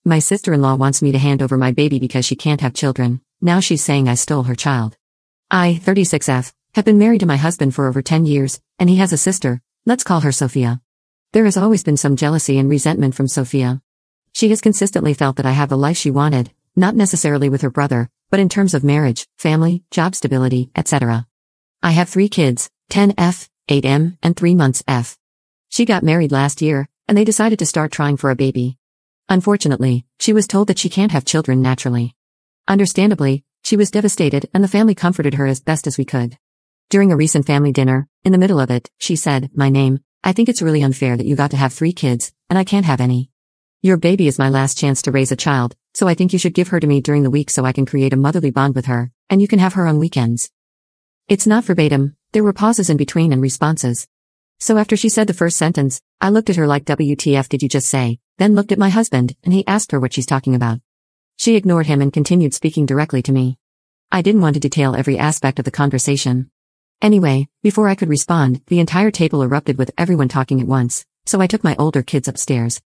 My sister-in-law wants me to hand over my baby because she can't have children. Now she's saying I stole her child. I, 36F, have been married to my husband for over 10 years, and he has a sister. Let's call her Sophia. There has always been some jealousy and resentment from Sophia. She has consistently felt that I have the life she wanted, not necessarily with her brother, but in terms of marriage, family, job stability, etc. I have 3 kids, 10F, 8M, and 3 months F. She got married last year, and they decided to start trying for a baby. Unfortunately, she was told that she can't have children naturally. Understandably, she was devastated and the family comforted her as best as we could. During a recent family dinner, in the middle of it, she said, "My name, I think it's really unfair that you got to have 3 kids, and I can't have any. Your baby is my last chance to raise a child, so I think you should give her to me during the week so I can create a motherly bond with her, and you can have her on weekends." It's not verbatim, there were pauses in between and responses. So after she said the first sentence, I looked at her like WTF did you just say, then looked at my husband, and he asked her what she's talking about. She ignored him and continued speaking directly to me. I didn't want to detail every aspect of the conversation. Anyway, before I could respond, the entire table erupted with everyone talking at once, so I took my older kids upstairs.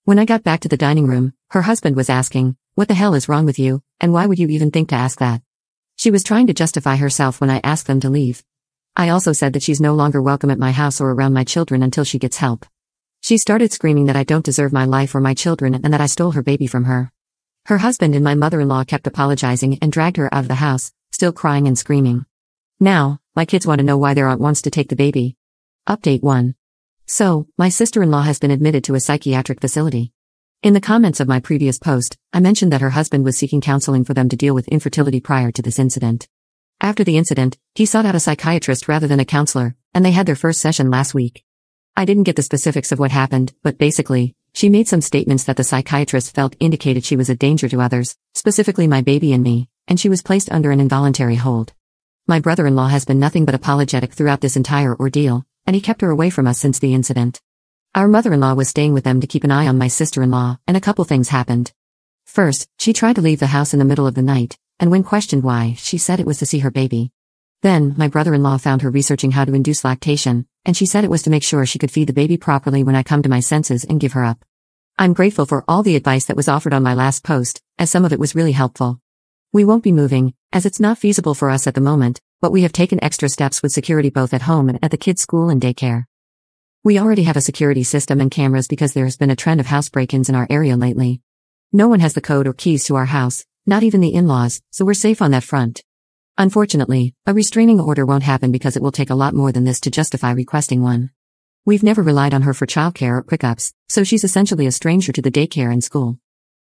When I got back to the dining room, her husband was asking, "What the hell is wrong with you, and why would you even think to ask that?" She was trying to justify herself when I asked them to leave. I also said that she's no longer welcome at my house or around my children until she gets help. She started screaming that I don't deserve my life or my children and that I stole her baby from her. Her husband and my mother-in-law kept apologizing and dragged her out of the house, still crying and screaming. Now, my kids want to know why their aunt wants to take the baby. Update 1. So, my sister-in-law has been admitted to a psychiatric facility. In the comments of my previous post, I mentioned that her husband was seeking counseling for them to deal with infertility prior to this incident. After the incident, he sought out a psychiatrist rather than a counselor, and they had their first session last week. I didn't get the specifics of what happened, but basically, she made some statements that the psychiatrist felt indicated she was a danger to others, specifically my baby and me, and she was placed under an involuntary hold. My brother-in-law has been nothing but apologetic throughout this entire ordeal, and he kept her away from us since the incident. Our mother-in-law was staying with them to keep an eye on my sister-in-law, and a couple things happened. First, she tried to leave the house in the middle of the night, and when questioned why, she said it was to see her baby. Then, my brother-in-law found her researching how to induce lactation, and she said it was to make sure she could feed the baby properly when I come to my senses and give her up. I'm grateful for all the advice that was offered on my last post, as some of it was really helpful. We won't be moving, as it's not feasible for us at the moment, but we have taken extra steps with security both at home and at the kids' school and daycare. We already have a security system and cameras because there has been a trend of house break-ins in our area lately. No one has the code or keys to our house, not even the in-laws, so we're safe on that front. Unfortunately, a restraining order won't happen because it will take a lot more than this to justify requesting one. We've never relied on her for childcare or pickups, so she's essentially a stranger to the daycare and school.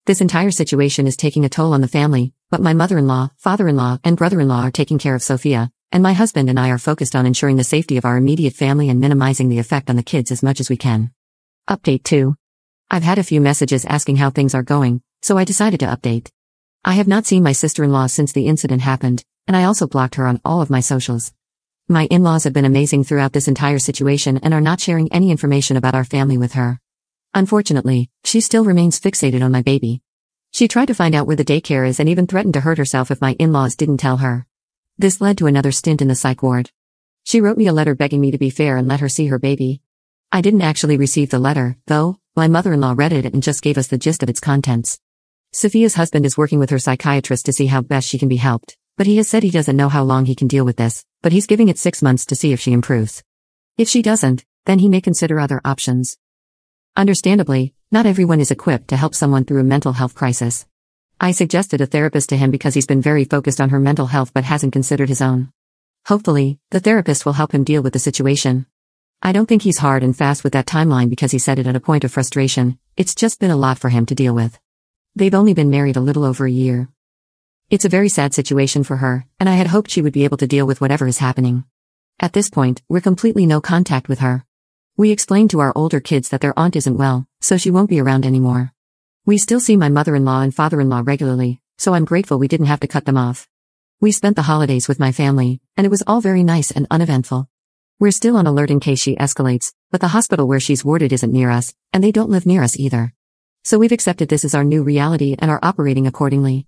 This entire situation is taking a toll on the family, but my mother-in-law, father-in-law, and brother-in-law are taking care of Sophia, and my husband and I are focused on ensuring the safety of our immediate family and minimizing the effect on the kids as much as we can. Update 2. I've had a few messages asking how things are going, so I decided to update. I have not seen my sister-in-law since the incident happened, and I also blocked her on all of my socials. My in-laws have been amazing throughout this entire situation and are not sharing any information about our family with her. Unfortunately, she still remains fixated on my baby. She tried to find out where the daycare is and even threatened to hurt herself if my in-laws didn't tell her. This led to another stint in the psych ward. She wrote me a letter begging me to be fair and let her see her baby. I didn't actually receive the letter, though. My mother-in-law read it and just gave us the gist of its contents. Sophia's husband is working with her psychiatrist to see how best she can be helped, but he has said he doesn't know how long he can deal with this, but he's giving it 6 months to see if she improves. If she doesn't, then he may consider other options. Understandably, not everyone is equipped to help someone through a mental health crisis. I suggested a therapist to him because he's been very focused on her mental health but hasn't considered his own. Hopefully, the therapist will help him deal with the situation. I don't think he's hard and fast with that timeline because he said it at a point of frustration. It's just been a lot for him to deal with. They've only been married a little over a year. It's a very sad situation for her, and I had hoped she would be able to deal with whatever is happening. At this point, we're completely no contact with her. We explained to our older kids that their aunt isn't well, so she won't be around anymore. We still see my mother-in-law and father-in-law regularly, so I'm grateful we didn't have to cut them off. We spent the holidays with my family, and it was all very nice and uneventful. We're still on alert in case she escalates, but the hospital where she's warded isn't near us, and they don't live near us either. So we've accepted this as our new reality and are operating accordingly.